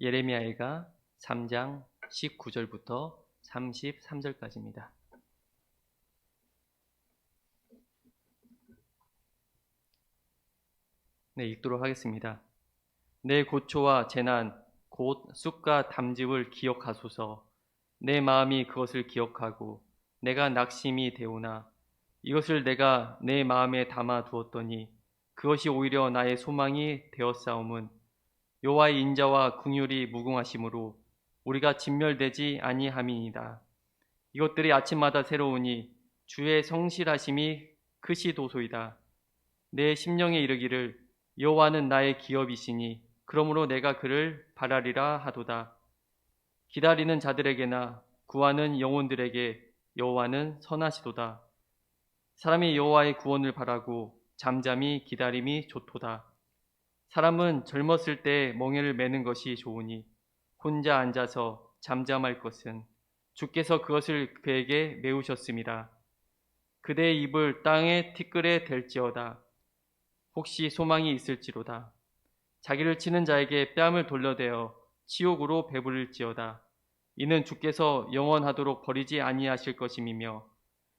예레미야가 3장 19절부터 33절까지입니다. 네, 읽도록 하겠습니다. 내 고초와 재난 곧 쑥과 담즙을 기억하소서. 내 마음이 그것을 기억하고 내가 낙심이 되오나 이것을 내가 내 마음에 담아 두었더니 그것이 오히려 나의 소망이 되었사옴은 여호와의 인자와 긍휼이 무궁하심으로 우리가 진멸되지 아니함이니이다. 이것들이 아침마다 새로우니 주의 성실하심이 크시도소이다. 내 심령에 이르기를 여호와는 나의 기업이시니 그러므로 내가 그를 바라리라 하도다. 기다리는 자들에게나 구하는 영혼들에게 여호와는 선하시도다. 사람이 여호와의 구원을 바라고 잠잠히 기다림이 좋도다. 사람은 젊었을 때 멍에를 매는 것이 좋으니 혼자 앉아서 잠잠할 것은 주께서 그것을 그에게 메우셨습니다. 그대의 입을 땅에 티끌에 댈지어다. 혹시 소망이 있을지로다. 자기를 치는 자에게 뺨을 돌려대어 치욕으로 배부를지어다. 이는 주께서 영원하도록 버리지 아니하실 것임이며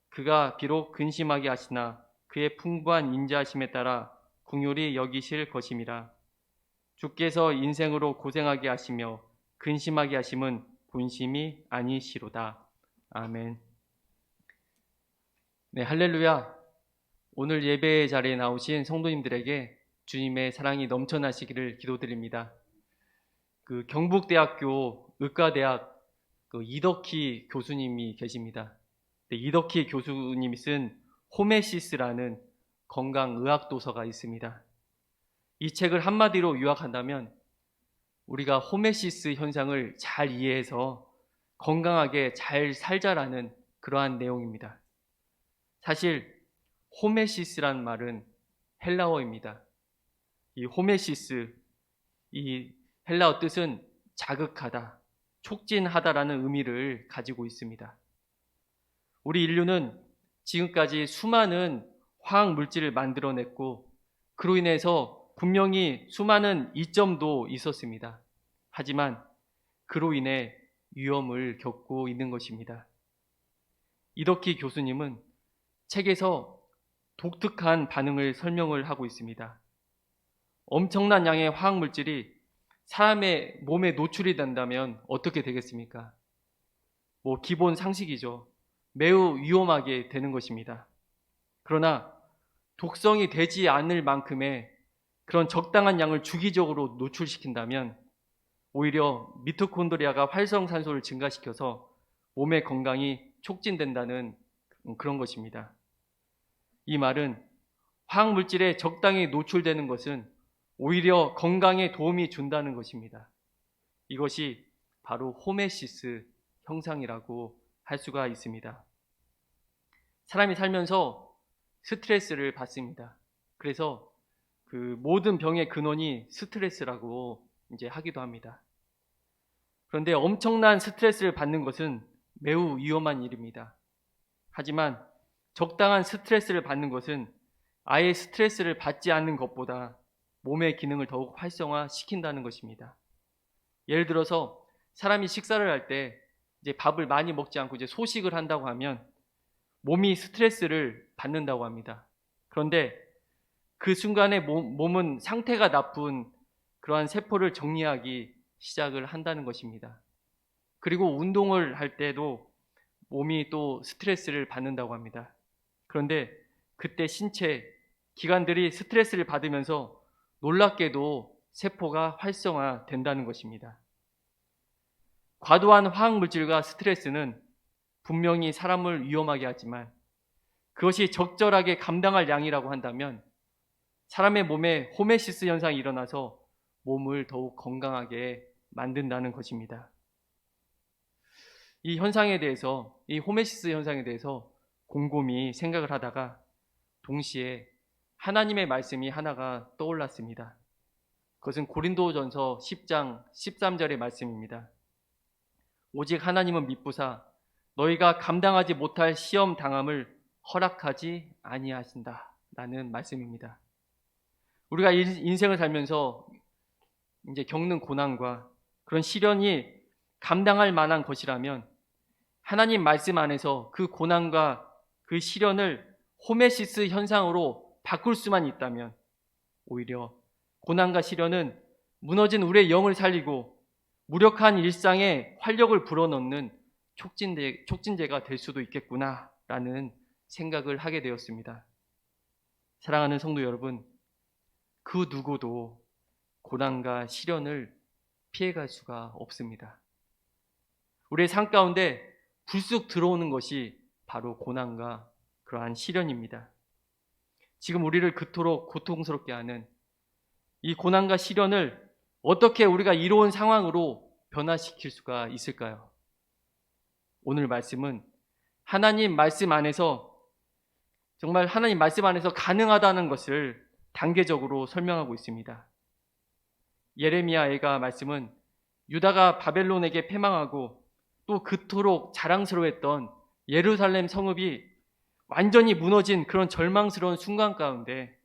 그가 비록 근심하게 하시나 그의 풍부한 인자하심에 따라 긍휼히 여기실 것임이라. 주께서 인생으로 고생하게 하시며 근심하게 하심은 본심이 아니시로다. 아멘. 네, 할렐루야. 오늘 예배 자리에 나오신 성도님들에게 주님의 사랑이 넘쳐나시기를 기도드립니다. 경북대학교 의과대학 이덕희 교수님이 계십니다. 이덕희 교수님이 쓴 호메시스라는 건강의학 도서가 있습니다. 이 책을 한마디로 요약한다면 우리가 호메시스 현상을 잘 이해해서 건강하게 잘 살자라는 그러한 내용입니다. 사실 호메시스란 말은 헬라어입니다. 이 호메시스, 이 헬라어 뜻은 자극하다, 촉진하다라는 의미를 가지고 있습니다. 우리 인류는 지금까지 수많은 화학 물질을 만들어냈고 그로 인해서 분명히 수많은 이점도 있었습니다. 하지만 그로 인해 위험을 겪고 있는 것입니다. 이덕희 교수님은 책에서 독특한 반응을 설명을 하고 있습니다. 엄청난 양의 화학 물질이 사람의 몸에 노출이 된다면 어떻게 되겠습니까? 기본 상식이죠. 매우 위험하게 되는 것입니다. 그러나 독성이 되지 않을 만큼의 그런 적당한 양을 주기적으로 노출시킨다면 오히려 미토콘드리아가 활성산소를 증가시켜서 몸의 건강이 촉진된다는 그런 것입니다. 이 말은 화학물질에 적당히 노출되는 것은 오히려 건강에 도움이 준다는 것입니다. 이것이 바로 호메시스 형상이라고 할 수가 있습니다. 사람이 살면서 스트레스를 받습니다. 그래서 모든 병의 근원이 스트레스라고 이제 하기도 합니다. 그런데 엄청난 스트레스를 받는 것은 매우 위험한 일입니다. 하지만 적당한 스트레스를 받는 것은 아예 스트레스를 받지 않는 것보다 몸의 기능을 더욱 활성화시킨다는 것입니다. 예를 들어서 사람이 식사를 할 때 이제 밥을 많이 먹지 않고 이제 소식을 한다고 하면 몸이 스트레스를 받는다고 합니다. 그런데 그 순간에 몸은 상태가 나쁜 그러한 세포를 정리하기 시작을 한다는 것입니다. 그리고 운동을 할 때도 몸이 또 스트레스를 받는다고 합니다. 그런데 그때 신체 기관들이 스트레스를 받으면서 놀랍게도 세포가 활성화된다는 것입니다. 과도한 화학물질과 스트레스는 분명히 사람을 위험하게 하지만 그것이 적절하게 감당할 양이라고 한다면 사람의 몸에 호메시스 현상이 일어나서 몸을 더욱 건강하게 만든다는 것입니다. 이 현상에 대해서, 이 호메시스 현상에 대해서 곰곰이 생각을 하다가 동시에 하나님의 말씀이 하나가 떠올랐습니다. 그것은 고린도전서 10장 13절의 말씀입니다. 오직 하나님은 미쁘사 너희가 감당하지 못할 시험 당함을 허락하지 아니하신다 라는 말씀입니다. 우리가 인생을 살면서 이제 겪는 고난과 그런 시련이 감당할 만한 것이라면 하나님 말씀 안에서 그 고난과 그 시련을 호메시스 현상으로 바꿀 수만 있다면 오히려 고난과 시련은 무너진 우리의 영을 살리고 무력한 일상에 활력을 불어넣는 촉진제가 될 수도 있겠구나라는 생각을 하게 되었습니다. 사랑하는 성도 여러분, 그 누구도 고난과 시련을 피해갈 수가 없습니다. 우리의 삶 가운데 불쑥 들어오는 것이 바로 고난과 그러한 시련입니다. 지금 우리를 그토록 고통스럽게 하는 이 고난과 시련을 어떻게 우리가 이로운 상황으로 변화시킬 수가 있을까요? 오늘 말씀은 하나님 말씀 안에서 정말 하나님 말씀 안에서 가능하다는 것을 단계적으로 설명하고 있습니다. 예레미야가 말씀은 유다가 바벨론에게 패망하고 또 그토록 자랑스러워했던 예루살렘 성읍이 완전히 무너진 그런 절망스러운 순간 가운데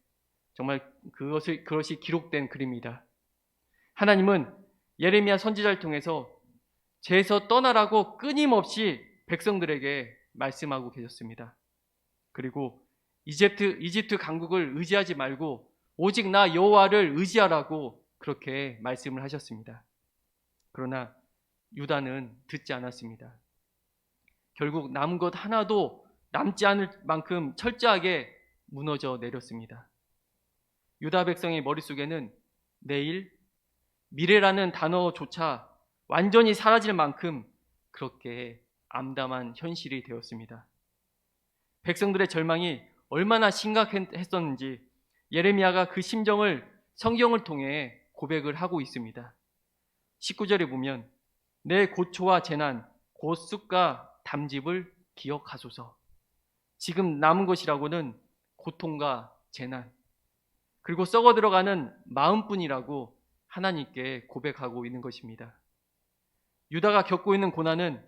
정말 그것이 기록된 글입니다. 하나님은 예레미야 선지자를 통해서 죄에서 떠나라고 끊임없이 백성들에게 말씀하고 계셨습니다. 그리고 이집트 강국을 의지하지 말고 오직 나 여호와를 의지하라고 그렇게 말씀을 하셨습니다. 그러나 유다는 듣지 않았습니다. 결국 남은 것 하나도 남지 않을 만큼 철저하게 무너져 내렸습니다. 유다 백성의 머릿속에는 내일, 미래라는 단어조차 완전히 사라질 만큼 그렇게 암담한 현실이 되었습니다. 백성들의 절망이 얼마나 심각했었는지 예레미야가 그 심정을 성경을 통해 고백을 하고 있습니다. 19절에 보면 내 고초와 재난, 곧 쑥과 담즙을 기억하소서. 지금 남은 것이라고는 고통과 재난, 그리고 썩어 들어가는 마음뿐이라고 하나님께 고백하고 있는 것입니다. 유다가 겪고 있는 고난은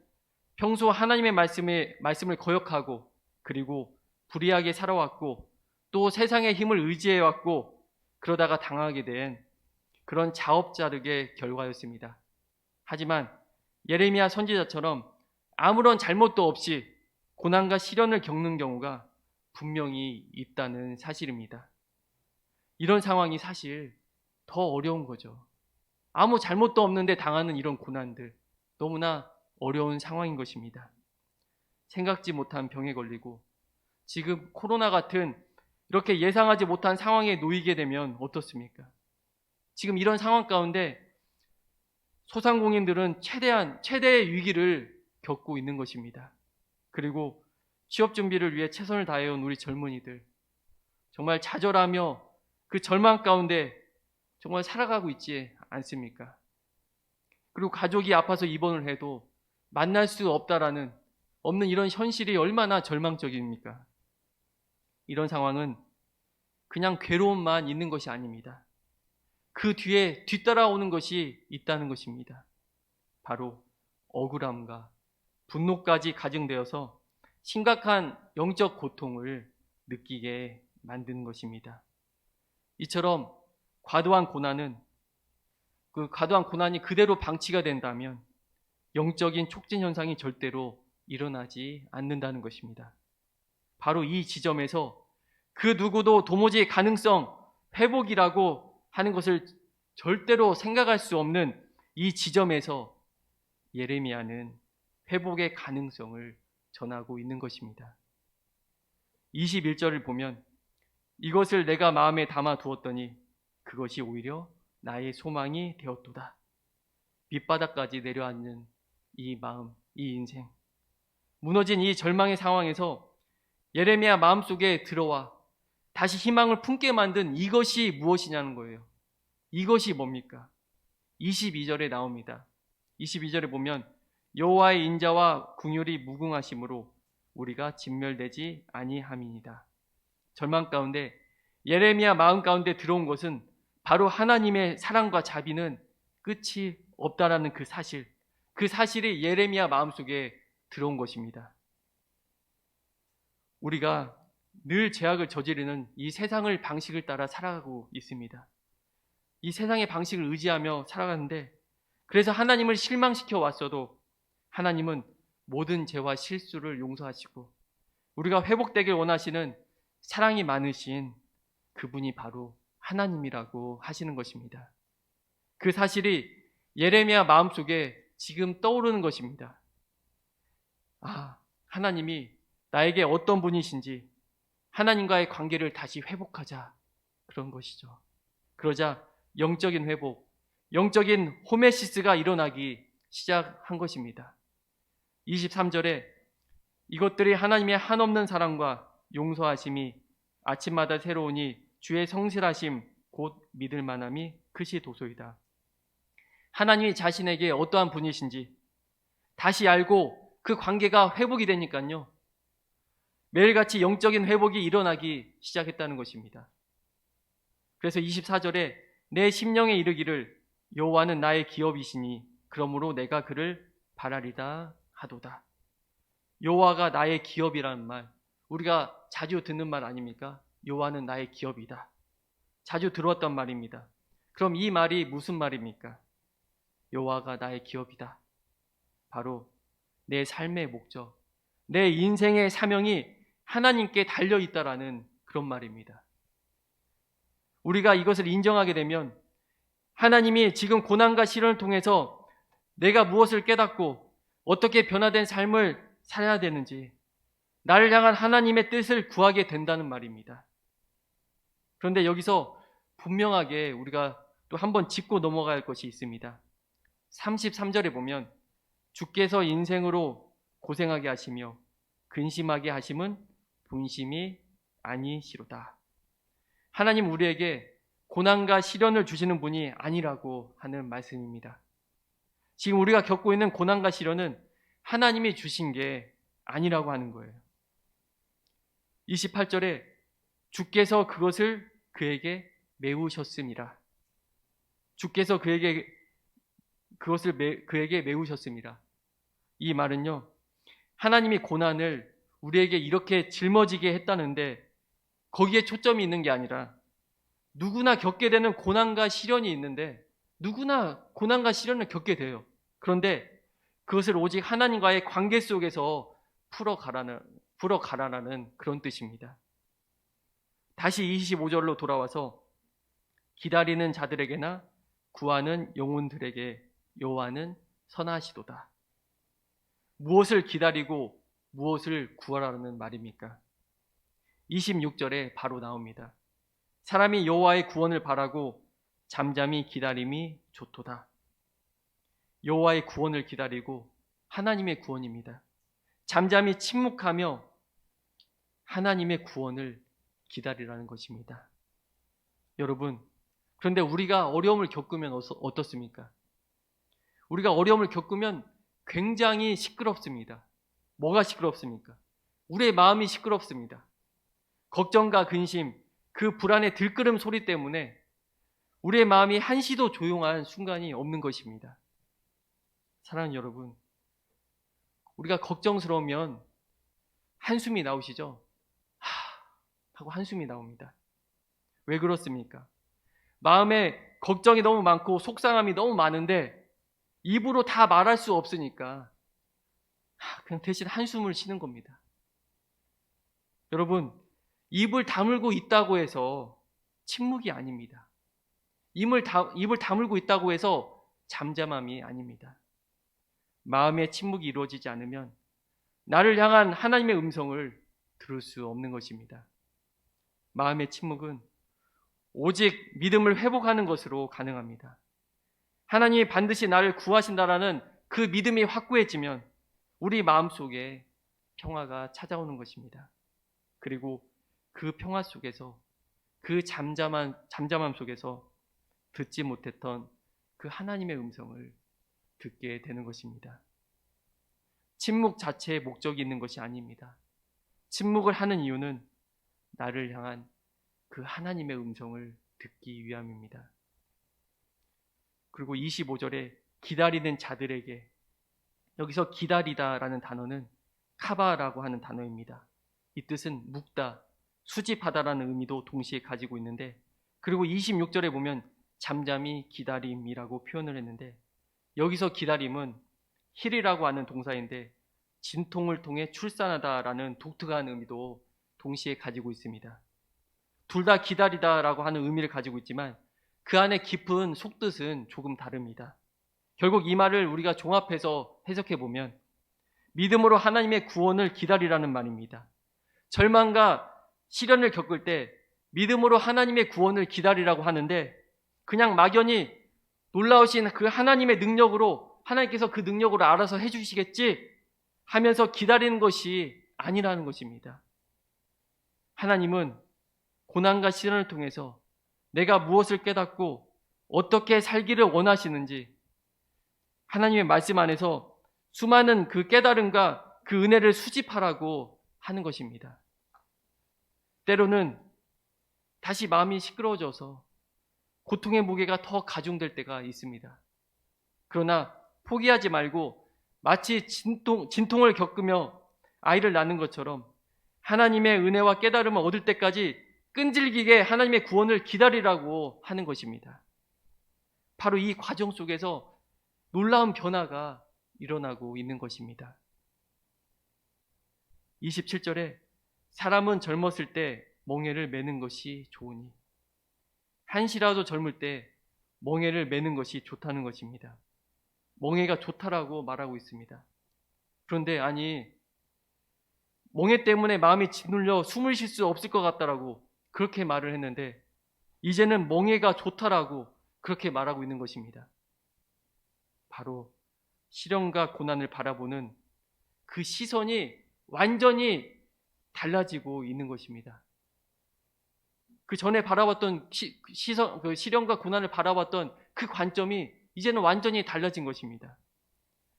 평소 하나님의 말씀을 거역하고 그리고 불의하게 살아왔고 또 세상의 힘을 의지해왔고 그러다가 당하게 된 그런 자업자득의 결과였습니다. 하지만 예레미야 선지자처럼 아무런 잘못도 없이 고난과 시련을 겪는 경우가 분명히 있다는 사실입니다. 이런 상황이 사실 더 어려운 거죠. 아무 잘못도 없는데 당하는 이런 고난들, 너무나 어려운 상황인 것입니다. 생각지 못한 병에 걸리고 지금 코로나 같은 이렇게 예상하지 못한 상황에 놓이게 되면 어떻습니까? 지금 이런 상황 가운데 소상공인들은 최대의 위기를 겪고 있는 것입니다. 그리고 취업 준비를 위해 최선을 다해온 우리 젊은이들, 정말 좌절하며 그 절망 가운데 정말 살아가고 있지 않습니까? 그리고 가족이 아파서 입원을 해도 만날 수 없는 이런 현실이 얼마나 절망적입니까? 이런 상황은 그냥 괴로움만 있는 것이 아닙니다. 그 뒤에 뒤따라오는 것이 있다는 것입니다. 바로 억울함과 분노까지 가중되어서 심각한 영적 고통을 느끼게 만드는 것입니다. 이처럼 과도한 고난이 그대로 방치가 된다면 영적인 촉진 현상이 절대로 일어나지 않는다는 것입니다. 바로 이 지점에서 그 누구도 도무지 회복이라고 하는 것을 절대로 생각할 수 없는 이 지점에서 예레미야는 회복의 가능성을 전하고 있는 것입니다. 21절을 보면 이것을 내가 마음에 담아 두었더니 그것이 오히려 나의 소망이 되었도다. 밑바닥까지 내려앉는 이 마음, 이 인생, 무너진 이 절망의 상황에서 예레미야 마음속에 들어와 다시 희망을 품게 만든 이것이 무엇이냐는 거예요. 이것이 뭡니까? 22절에 나옵니다. 22절에 보면 여호와의 인자와 긍휼이 무궁하심으로 우리가 진멸되지 아니함이니이다. 절망 가운데 예레미야 마음 가운데 들어온 것은 바로 하나님의 사랑과 자비는 끝이 없다라는 그 사실이 예레미야 마음속에 들어온 것입니다. 우리가 늘 죄악을 저지르는 이 세상의 방식을 따라 살아가고 있습니다. 이 세상의 방식을 의지하며 살아가는데 그래서 하나님을 실망시켜 왔어도 하나님은 모든 죄와 실수를 용서하시고 우리가 회복되길 원하시는 사랑이 많으신 그분이 바로 하나님이라고 하시는 것입니다. 그 사실이 예레미야 마음속에 지금 떠오르는 것입니다. 하나님이 나에게 어떤 분이신지 하나님과의 관계를 다시 회복하자, 그런 것이죠. 그러자 영적인 회복, 영적인 호메시스가 일어나기 시작한 것입니다. 23절에 이것들이 하나님의 한없는 사랑과 용서하심이 아침마다 새로우니 주의 성실하심 곧 믿을 만함이 크시 도소이다. 하나님이 자신에게 어떠한 분이신지 다시 알고 그 관계가 회복이 되니까요, 매일같이 영적인 회복이 일어나기 시작했다는 것입니다. 그래서 24절에 내 심령에 이르기를 여호와는 나의 기업이시니 그러므로 내가 그를 바라리다 하도다. 여호와가 나의 기업이라는 말, 우리가 자주 듣는 말 아닙니까? 여호와는 나의 기업이다. 자주 들었던 말입니다. 그럼 이 말이 무슨 말입니까? 여호와가 나의 기업이다. 바로 내 삶의 목적, 내 인생의 사명이 하나님께 달려있다라는 그런 말입니다. 우리가 이것을 인정하게 되면 하나님이 지금 고난과 시련을 통해서 내가 무엇을 깨닫고 어떻게 변화된 삶을 살아야 되는지 나를 향한 하나님의 뜻을 구하게 된다는 말입니다. 그런데 여기서 분명하게 우리가 또 한번 짚고 넘어가야 할 것이 있습니다. 33절에 보면 주께서 인생으로 고생하게 하시며 근심하게 하심은 본심이 아니시로다. 하나님 우리에게 고난과 시련을 주시는 분이 아니라고 하는 말씀입니다. 지금 우리가 겪고 있는 고난과 시련은 하나님이 주신 게 아니라고 하는 거예요. 28절에 주께서 그것을 그에게 메우셨음이라. 주께서 그에게 메우셨음이라. 이 말은요, 하나님이 고난을 우리에게 이렇게 짊어지게 했다는데 거기에 초점이 있는 게 아니라 누구나 겪게 되는 고난과 시련이 있는데 누구나 고난과 시련을 겪게 돼요. 그런데 그것을 오직 하나님과의 관계 속에서 풀어가라는 그런 뜻입니다. 다시 25절로 돌아와서 기다리는 자들에게나 구하는 영혼들에게 여호와는 선하시도다. 무엇을 기다리고 무엇을 구하라는 말입니까? 26절에 바로 나옵니다. 사람이 여호와의 구원을 바라고 잠잠히 기다림이 좋도다. 여호와의 구원을 기다리고 하나님의 구원입니다. 잠잠히 침묵하며 하나님의 구원을 기다리라는 것입니다. 여러분, 그런데 우리가 어려움을 겪으면 어떻습니까? 우리가 어려움을 겪으면 굉장히 시끄럽습니다. 뭐가 시끄럽습니까? 우리의 마음이 시끄럽습니다. 걱정과 근심, 그 불안의 들끓음 소리 때문에 우리의 마음이 한시도 조용한 순간이 없는 것입니다. 사랑하는 여러분, 우리가 걱정스러우면 한숨이 나오시죠? 하고 한숨이 나옵니다. 왜 그렇습니까? 마음에 걱정이 너무 많고 속상함이 너무 많은데 입으로 다 말할 수 없으니까 그냥 대신 한숨을 쉬는 겁니다. 여러분, 입을 다물고 있다고 해서 침묵이 아닙니다. 입을 다물고 있다고 해서 잠잠함이 아닙니다. 마음의 침묵이 이루어지지 않으면 나를 향한 하나님의 음성을 들을 수 없는 것입니다. 마음의 침묵은 오직 믿음을 회복하는 것으로 가능합니다. 하나님이 반드시 나를 구하신다라는 그 믿음이 확고해지면 우리 마음속에 평화가 찾아오는 것입니다. 그리고 그 평화 속에서, 그 잠잠함 속에서 듣지 못했던 그 하나님의 음성을 듣게 되는 것입니다. 침묵 자체에 목적이 있는 것이 아닙니다. 침묵을 하는 이유는 나를 향한 그 하나님의 음성을 듣기 위함입니다. 그리고 25절에 기다리는 자들에게, 여기서 기다리다라는 단어는 카바라고 하는 단어입니다. 이 뜻은 묵다, 수집하다라는 의미도 동시에 가지고 있는데, 그리고 26절에 보면 잠잠히 기다림이라고 표현을 했는데 여기서 기다림은 힐이라고 하는 동사인데 진통을 통해 출산하다라는 독특한 의미도 동시에 가지고 있습니다. 둘 다 기다리다라고 하는 의미를 가지고 있지만 그 안에 깊은 속뜻은 조금 다릅니다. 결국 이 말을 우리가 종합해서 해석해 보면 믿음으로 하나님의 구원을 기다리라는 말입니다. 절망과 시련을 겪을 때 믿음으로 하나님의 구원을 기다리라고 하는데 그냥 막연히 놀라우신 그 하나님의 능력으로 하나님께서 그 능력으로 알아서 해주시겠지 하면서 기다리는 것이 아니라는 것입니다. 하나님은 고난과 시련을 통해서 내가 무엇을 깨닫고 어떻게 살기를 원하시는지 하나님의 말씀 안에서 수많은 그 깨달음과 그 은혜를 수집하라고 하는 것입니다. 때로는 다시 마음이 시끄러워져서 고통의 무게가 더 가중될 때가 있습니다. 그러나 포기하지 말고 마치 진통을 겪으며 아이를 낳는 것처럼 하나님의 은혜와 깨달음을 얻을 때까지 끈질기게 하나님의 구원을 기다리라고 하는 것입니다. 바로 이 과정 속에서 놀라운 변화가 일어나고 있는 것입니다. 27절에 사람은 젊었을 때 멍에를 매는 것이 좋으니 한시라도 젊을 때 멍에를 매는 것이 좋다는 것입니다. 멍에가 좋다라고 말하고 있습니다. 그런데 아니 멍에 때문에 마음이 짓눌려 숨을 쉴 수 없을 것 같다라고 그렇게 말을 했는데 이제는 멍에가 좋다라고 그렇게 말하고 있는 것입니다. 바로 시련과 고난을 바라보는 그 시선이 완전히 달라지고 있는 것입니다. 그 전에 바라봤던 시선, 그 시련과 고난을 바라봤던 그 관점이 이제는 완전히 달라진 것입니다.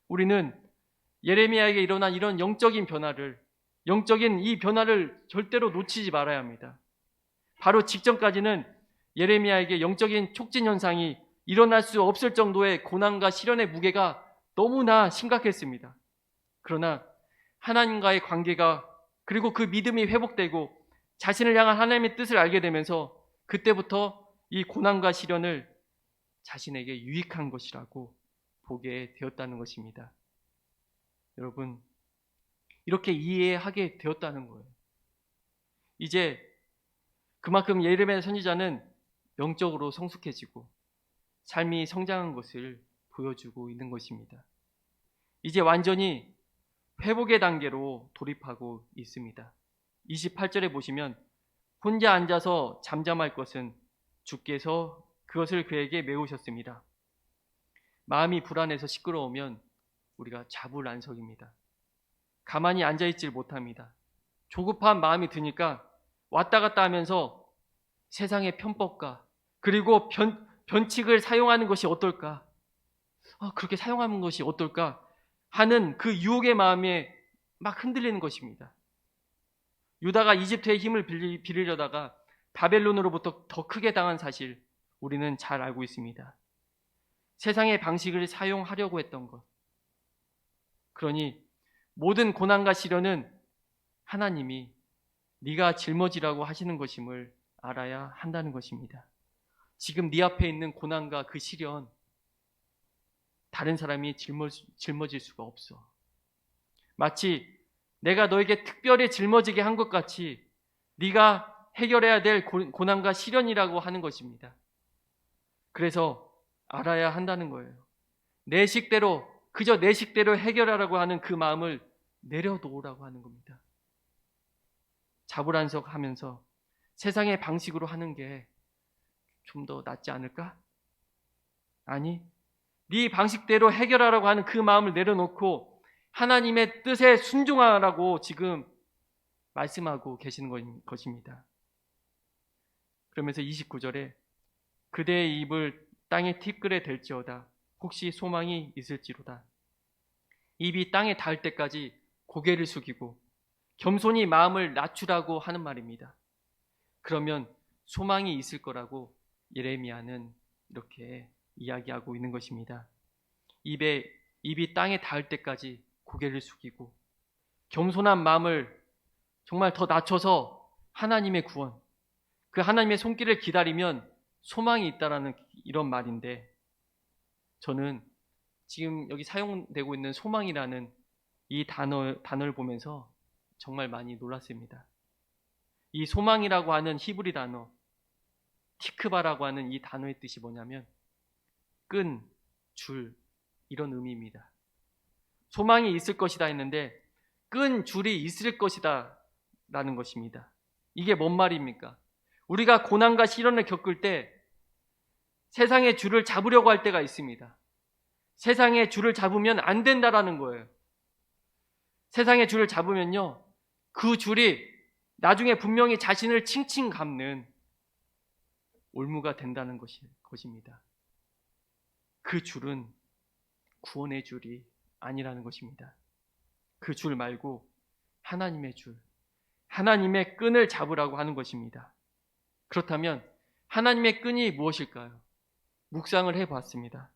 우리는 예레미야에게 일어난 이런 영적인 이 변화를 절대로 놓치지 말아야 합니다. 바로 직전까지는 예레미야에게 영적인 촉진 현상이 일어날 수 없을 정도의 고난과 시련의 무게가 너무나 심각했습니다. 그러나 하나님과의 관계가 그리고 그 믿음이 회복되고 자신을 향한 하나님의 뜻을 알게 되면서 그때부터 이 고난과 시련을 자신에게 유익한 것이라고 보게 되었다는 것입니다. 여러분, 이렇게 이해하게 되었다는 거예요. 이제 그만큼 예레미야 선지자는 영적으로 성숙해지고 삶이 성장한 것을 보여주고 있는 것입니다. 이제 완전히 회복의 단계로 돌입하고 있습니다. 28절에 보시면 혼자 앉아서 잠잠할 것은 주께서 그것을 그에게 메우셨습니다. 마음이 불안해서 시끄러우면 우리가 자불안석입니다. 가만히 앉아있질 못합니다. 조급한 마음이 드니까 왔다 갔다 하면서 세상의 편법과 그리고 변칙을 사용하는 것이 어떨까? 그렇게 사용하는 것이 어떨까? 하는 그 유혹의 마음에 막 흔들리는 것입니다. 유다가 이집트의 힘을 빌리려다가 바벨론으로부터 더 크게 당한 사실 우리는 잘 알고 있습니다. 세상의 방식을 사용하려고 했던 것. 그러니 모든 고난과 시련은 하나님이 네가 짊어지라고 하시는 것임을 알아야 한다는 것입니다. 지금 네 앞에 있는 고난과 그 시련 다른 사람이 짊어질 수가 없어. 마치 내가 너에게 특별히 짊어지게 한 것 같이 네가 해결해야 될 고난과 시련이라고 하는 것입니다. 그래서 알아야 한다는 거예요. 내 식대로 그저 내 식대로 해결하라고 하는 그 마음을 내려놓으라고 하는 겁니다. 자불안석하면서 세상의 방식으로 하는 게 좀 더 낫지 않을까? 아니, 네 방식대로 해결하라고 하는 그 마음을 내려놓고 하나님의 뜻에 순종하라고 지금 말씀하고 계시는 것입니다. 그러면서 29절에 그대의 입을 땅에 티끌에 댈지어다 혹시 소망이 있을지로다. 입이 땅에 닿을 때까지 고개를 숙이고 겸손히 마음을 낮추라고 하는 말입니다. 그러면 소망이 있을 거라고 예레미야는 이렇게 이야기하고 있는 것입니다. 입이 땅에 닿을 때까지 고개를 숙이고 겸손한 마음을 정말 더 낮춰서 하나님의 구원, 그 하나님의 손길을 기다리면 소망이 있다라는 이런 말인데 저는 지금 여기 사용되고 있는 소망이라는 이 단어를 보면서 정말 많이 놀랐습니다. 이 소망이라고 하는 히브리 단어, 티크바라고 하는 이 단어의 뜻이 뭐냐면 끈, 줄, 이런 의미입니다. 소망이 있을 것이다 했는데 끈, 줄이 있을 것이다 라는 것입니다. 이게 뭔 말입니까? 우리가 고난과 시련을 겪을 때 세상의 줄을 잡으려고 할 때가 있습니다. 세상의 줄을 잡으면 안 된다라는 거예요. 세상의 줄을 잡으면요, 그 줄이 나중에 분명히 자신을 칭칭 감는 올무가 된다는 것입니다. 그 줄은 구원의 줄이 아니라는 것입니다. 그 줄 말고 하나님의 줄, 하나님의 끈을 잡으라고 하는 것입니다. 그렇다면 하나님의 끈이 무엇일까요? 묵상을 해봤습니다.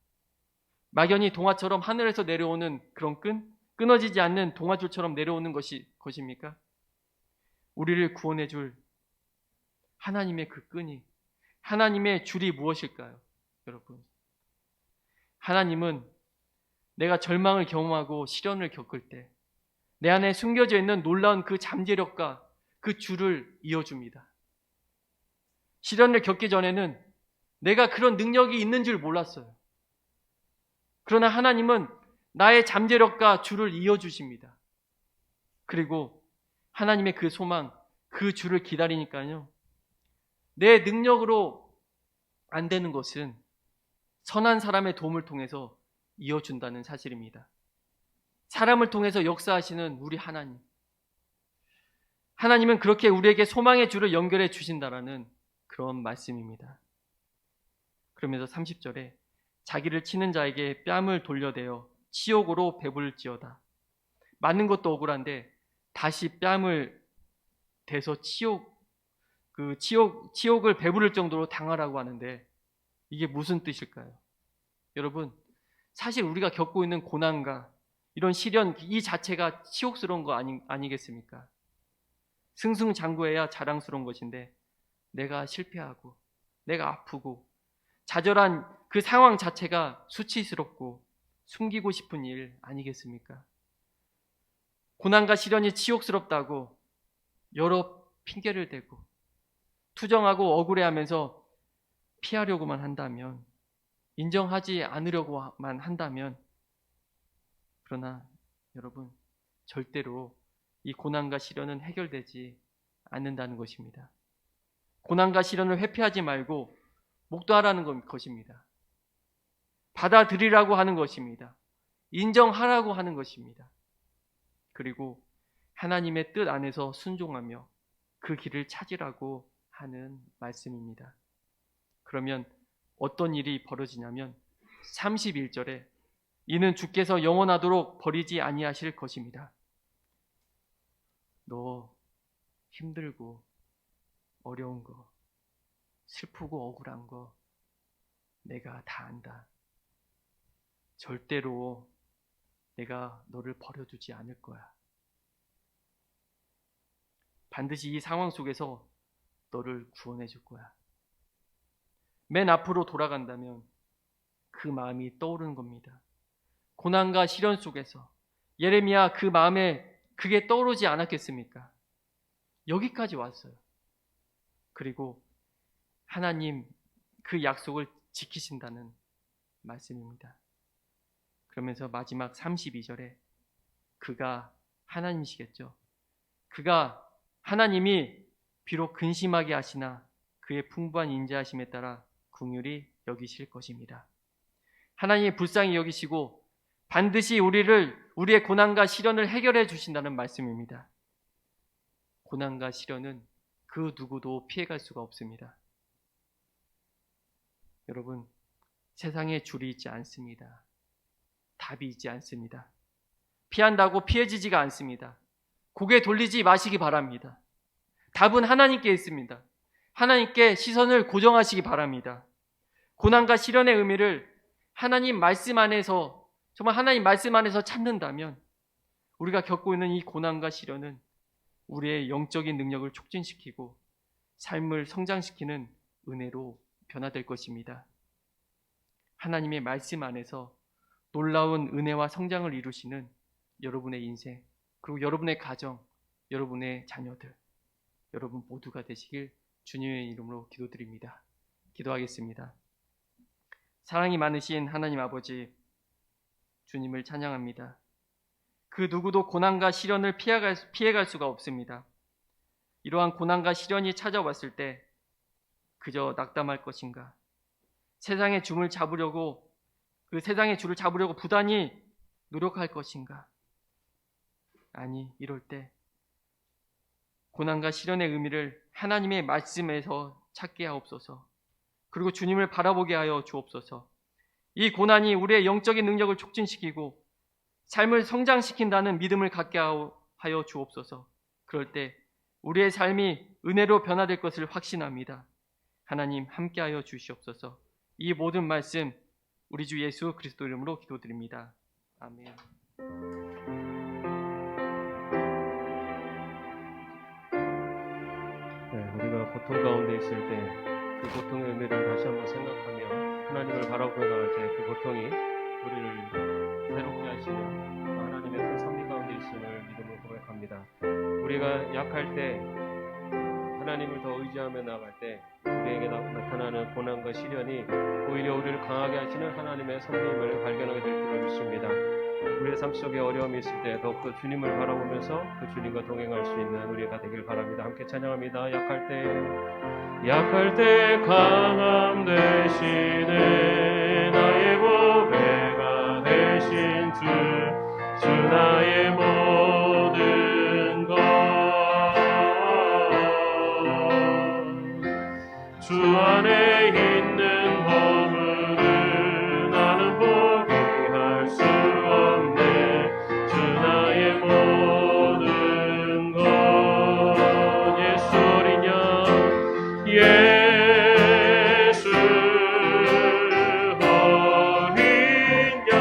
막연히 동화처럼 하늘에서 내려오는 그런 끈? 끊어지지 않는 동화줄처럼 내려오는 것입니까? 우리를 구원해줄 하나님의 그 끈이, 하나님의 줄이 무엇일까요? 여러분, 하나님은 내가 절망을 경험하고 시련을 겪을 때 내 안에 숨겨져 있는 놀라운 그 잠재력과 그 줄을 이어줍니다. 시련을 겪기 전에는 내가 그런 능력이 있는 줄 몰랐어요. 그러나 하나님은 나의 잠재력과 줄을 이어주십니다. 그리고 하나님의 그 소망, 그 줄을 기다리니까요, 내 능력으로 안 되는 것은 선한 사람의 도움을 통해서 이어준다는 사실입니다. 사람을 통해서 역사하시는 우리 하나님, 하나님은 그렇게 우리에게 소망의 줄을 연결해 주신다라는 그런 말씀입니다. 그러면서 30절에 자기를 치는 자에게 뺨을 돌려대어 치욕으로 배부를지어다. 맞는 것도 억울한데 다시 뺨을 대서 치욕을 배부를 정도로 당하라고 하는데 이게 무슨 뜻일까요? 여러분, 사실 우리가 겪고 있는 고난과 이런 시련, 이 자체가 치욕스러운 거 아니겠습니까? 승승장구해야 자랑스러운 것인데 내가 실패하고 내가 아프고 좌절한 그 상황 자체가 수치스럽고 숨기고 싶은 일 아니겠습니까? 고난과 시련이 치욕스럽다고 여러 핑계를 대고 투정하고 억울해하면서 피하려고만 한다면, 인정하지 않으려고만 한다면, 그러나 여러분, 절대로 이 고난과 시련은 해결되지 않는다는 것입니다. 고난과 시련을 회피하지 말고 목도하라는 것입니다. 받아들이라고 하는 것입니다. 인정하라고 하는 것입니다. 그리고 하나님의 뜻 안에서 순종하며 그 길을 찾으라고 하는 말씀입니다. 그러면 어떤 일이 벌어지냐면 31절에 이는 주께서 영원하도록 버리지 아니하실 것입니다. 너 힘들고 어려운 거, 슬프고 억울한 거 내가 다 안다. 절대로 내가 너를 버려두지 않을 거야. 반드시 이 상황 속에서 너를 구원해 줄 거야. 맨 앞으로 돌아간다면 그 마음이 떠오르는 겁니다. 고난과 시련 속에서 예레미야 그 마음에 그게 떠오르지 않았겠습니까? 여기까지 왔어요. 그리고 하나님 그 약속을 지키신다는 말씀입니다. 그러면서 마지막 32절에 그가 하나님이시겠죠. 그가 하나님이 비록 근심하게 하시나 그의 풍부한 인자하심에 따라 긍휼히 여기실 것입니다. 하나님이 불쌍히 여기시고 반드시 우리의 고난과 시련을 해결해 주신다는 말씀입니다. 고난과 시련은 그 누구도 피해갈 수가 없습니다. 여러분, 세상에 줄이 있지 않습니다. 답이 있지 않습니다. 피한다고 피해지지가 않습니다. 고개 돌리지 마시기 바랍니다. 답은 하나님께 있습니다. 하나님께 시선을 고정하시기 바랍니다. 고난과 시련의 의미를 하나님 말씀 안에서, 정말 하나님 말씀 안에서 찾는다면 우리가 겪고 있는 이 고난과 시련은 우리의 영적인 능력을 촉진시키고 삶을 성장시키는 은혜로 변화될 것입니다. 하나님의 말씀 안에서 놀라운 은혜와 성장을 이루시는 여러분의 인생, 그리고 여러분의 가정, 여러분의 자녀들, 여러분 모두가 되시길 주님의 이름으로 기도드립니다. 기도하겠습니다. 사랑이 많으신 하나님 아버지, 주님을 찬양합니다. 그 누구도 고난과 시련을 피해갈 수가 없습니다. 이러한 고난과 시련이 찾아왔을 때 그저 낙담할 것인가? 세상의 줄을 잡으려고 부단히 노력할 것인가? 아니, 이럴 때 고난과 시련의 의미를 하나님의 말씀에서 찾게 하옵소서. 그리고 주님을 바라보게 하여 주옵소서. 이 고난이 우리의 영적인 능력을 촉진시키고 삶을 성장시킨다는 믿음을 갖게 하여 주옵소서. 그럴 때 우리의 삶이 은혜로 변화될 것을 확신합니다. 하나님 함께하여 주시옵소서. 이 모든 말씀 우리 주 예수 그리스도 이름으로 기도드립니다. 아멘. 우리가 고통 가운데 있을 때 그 고통의 의미를 다시 한번 생각하며 하나님을 바라보며 나갈 때 그 고통이 우리를 새롭게 하시는 하나님의 큰 섭리 가운데 있음을 믿음으로 고백합니다. 우리가 약할 때 하나님을 더 의지하며 나갈 때 우리에게 나타나는 고난과 시련이 오히려 우리를 강하게 하시는 하나님의 섭리임을 발견하게 될 줄로 믿습니다. 우리의 삶 속에 어려움이 있을 때 더욱더 주님을 바라보면서 그 주님과 동행할 수 있는 우리가 되길 바랍니다. 함께 찬양합니다. 약할 때 강함 되시네 나의 보배가 되신 주 나의 모든 것 주 안에 있는 보물을 나는 포기할 수 없네 주 나의 모든 것 예수 어린 양 예수 어린 양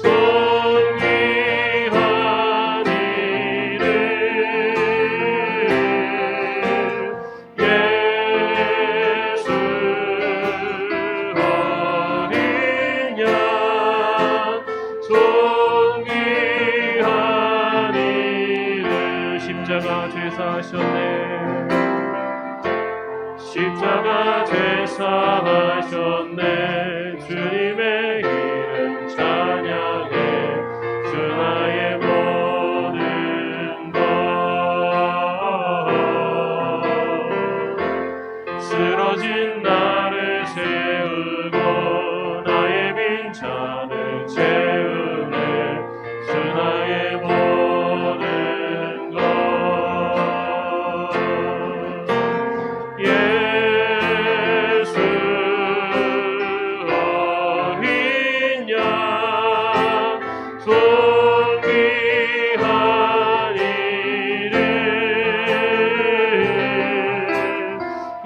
존귀한 이름 예수 어린 양 존귀한 이름 십자가 죄사하셨네 십자가 제사하셨네 주님의 이름 찬양해 주 나의 모든 것 쓰러진 나를 세우고 나의 빈잔을 채우네 주 나의 모든 것 예수 어린 양 존귀한 이름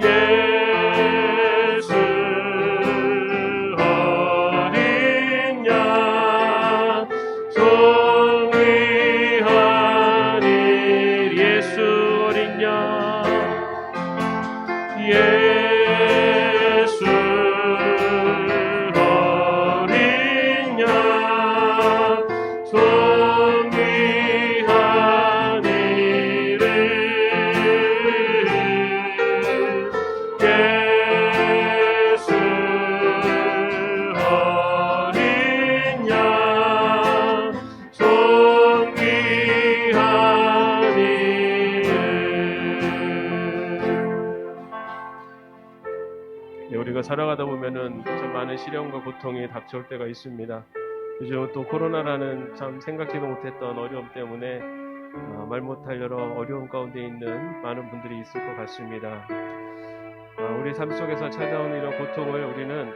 예수 어린 양 존귀한 이름 예수 어린 양 예수 어린 양 존귀한 이름 예수 어린 양 존귀한 이름 우리가 살아가다 보면은 참 많은 시련과 고통이 닥쳐올 때가 있습니다. 요즘 또 코로나라는 참 생각지도 못했던 어려움 때문에 말 못할 여러 어려움 가운데 있는 많은 분들이 있을 것 같습니다. 우리 삶 속에서 찾아오는 이런 고통을 우리는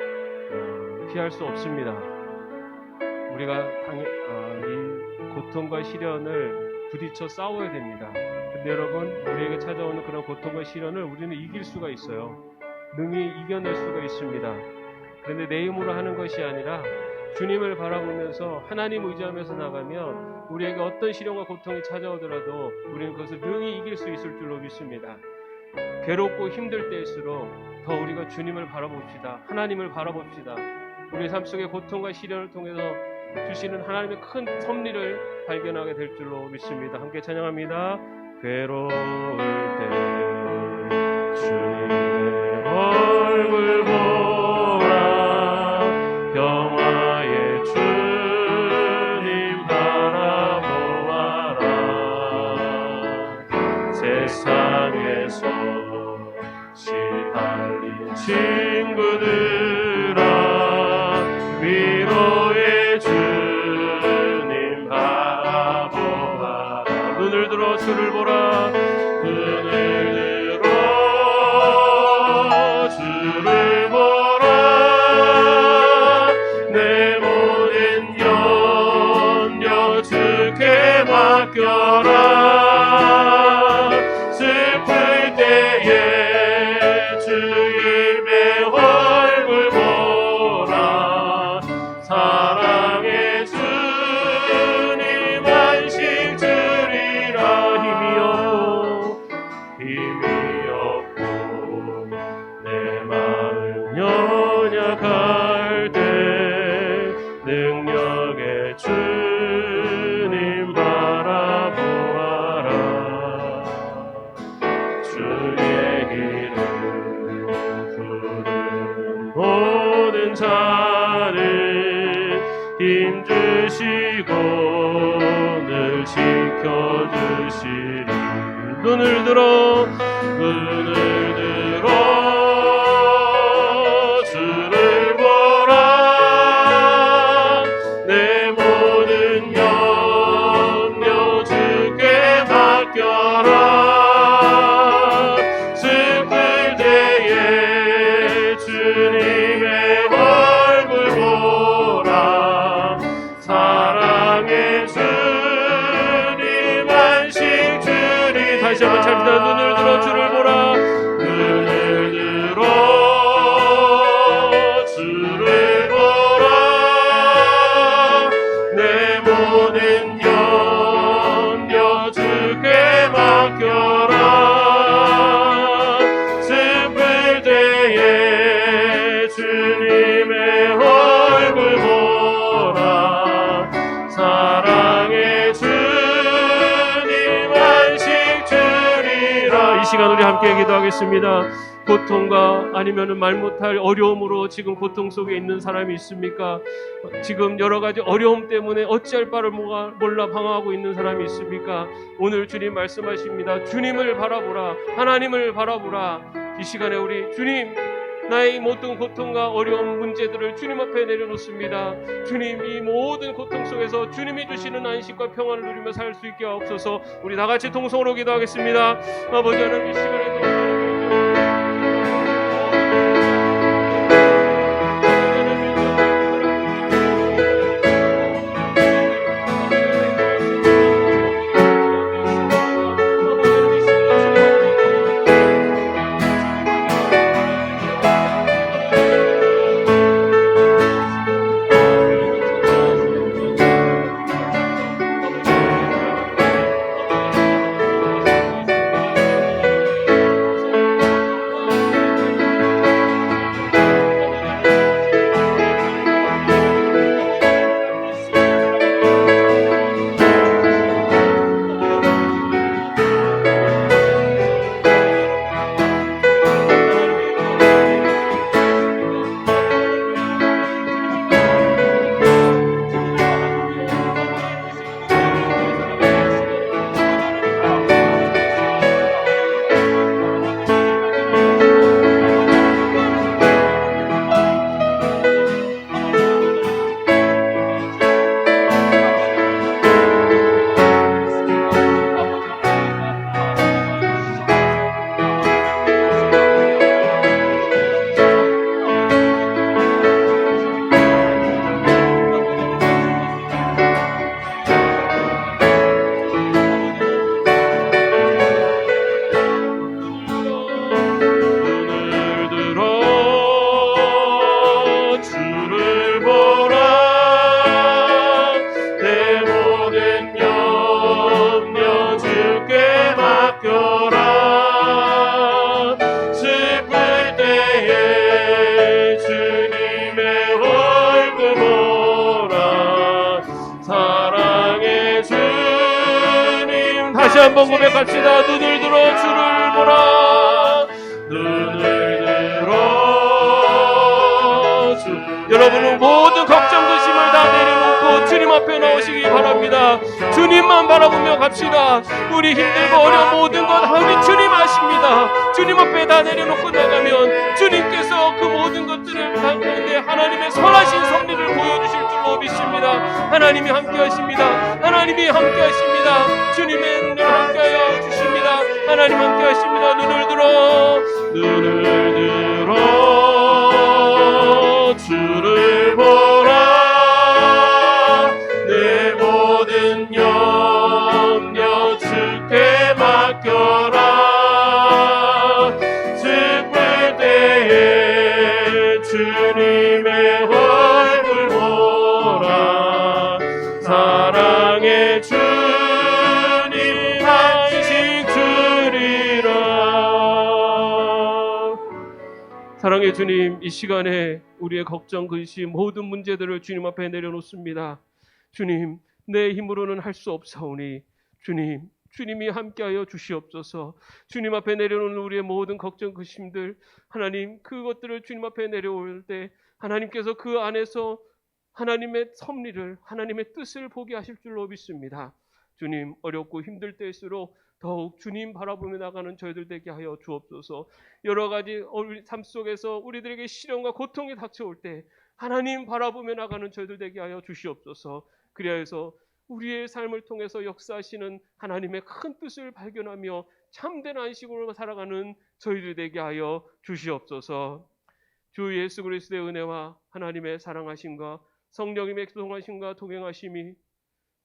피할 수 없습니다. 우리가 이 고통과 시련을 부딪혀 싸워야 됩니다. 근데 여러분 우리에게 찾아오는 그런 고통과 시련을 우리는 이길 수가 있어요. 능히 이겨낼 수가 있습니다. 그런데 내 힘으로 하는 것이 아니라 주님을 바라보면서 하나님 의지하면서 나가면 우리에게 어떤 시련과 고통이 찾아오더라도 우리는 그것을 능히 이길 수 있을 줄로 믿습니다. 괴롭고 힘들 때일수록 더 우리가 주님을 바라봅시다. 하나님을 바라봅시다. 우리 삶 속의 고통과 시련을 통해서 주시는 하나님의 큰 섭리를 발견하게 될 줄로 믿습니다. 함께 찬양합니다. 괴로울 때 주님의 얼굴 보라, 평화의 주님 바라보아라. 세상에서 시달린 친구들아, 위로의 주님 바라보아라. 눈을 들어 주를 보라, 눈을 들어 주를 보라. 내 모든 염려 주께 맡겨라. 슬플 때에 주님의 얼굴 보라. 사랑의 주님 안식 주리라. 힘이 없고 내 마음 연약할 때 능력의 주님 바라보아라. 주의 이름 부르는 모든 자는 힘주시고 늘 지켜주시리. 눈을 들어 주를 보라. 내 모든 염려 주께 맡겨라. 슬플 때에 주님의 얼굴 보라. 사랑의 주님 안식 주리. 다시 한번 잘 눈을 들어 주를 보라. 눈을 들어 주를 보라. 내 모든 염려 주께 맡겨라. 슬플 때에 주님의 얼굴 보라. 사랑의 주님 안식 주리라. 이 시간 우리 함께 기도하겠습니다. 고통과 아니면 말 못할 어려움으로 지금 고통 속에 있는 사람이 있습니까? 지금 여러 가지 어려움 때문에 어찌할 바를 몰라 방황하고 있는 사람이 있습니까? 오늘 주님 말씀하십니다. 주님을 바라보라. 하나님을 바라보라. 이 시간에 우리 주님, 나의 모든 고통과 어려운 문제들을 주님 앞에 내려놓습니다. 주님, 이 모든 고통 속에서 주님이 주시는 안식과 평안을 누리며 살 수 있게 하옵소서. 우리 다 같이 통성으로 기도하겠습니다. 아버지 하나님, 이 시간에도 다시 한번 고백합시다. 눈을 들어 주를 보라. 눈을 들어 주. 여러분은 모든 걱정 근심을 다 내려놓고 주님 앞에 나오시기 바랍니다. 주님만 바라보며 갑시다. 우리 힘들고 어려운 모든 것 우리 주님 아십니다. 주님 앞에 다 내려놓고 나가면 주님께서 그 모든 것들을 가운데 하나님의 선하신 섭리를 보여주실 줄로 믿습니다. 하나님이 함께 하십니다. 하나님이 함께 하십니다. 주님의 눈을 함께하여 주십니다. 하나님 함께 하십니다. 눈을 들어 주를 보라. 내 모든 염려 주께 맡겨라. 슬플 때에 주님의 얼굴 보라. 사랑의 주님 한식 주리라. 사랑의 주님, 이 시간에 우리의 걱정, 근심, 모든 문제들을 주님 앞에 내려놓습니다. 주님, 내 힘으로는 할 수 없사오니 주님이 함께하여 주시옵소서. 주님 앞에 내려놓는 우리의 모든 걱정, 근심들, 하나님 그것들을 주님 앞에 내려올 때 하나님께서 그 안에서 하나님의 섭리를, 하나님의 뜻을 보게 하실 줄로 믿습니다. 주님, 어렵고 힘들 때일수록 더욱 주님 바라보며 나가는 저희들 되게 하여 주옵소서. 여러 가지 우리 삶 속에서 우리들에게 시련과 고통이 닥쳐올 때 하나님 바라보며 나가는 저희들 되게 하여 주시옵소서. 그리하여서 우리의 삶을 통해서 역사하시는 하나님의 큰 뜻을 발견하며 참된 안식으로 살아가는 저희들 되게 하여 주시옵소서. 주 예수 그리스도의 은혜와 하나님의 사랑하심과 성령님의 동행하심과 동행하심이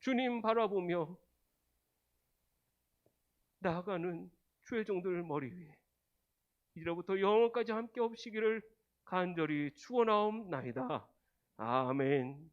주님 바라보며 나아가는 주의 종들 머리 위에 이로부터 영원까지 함께 없으시기를 간절히 축원하옵나이다. 아멘.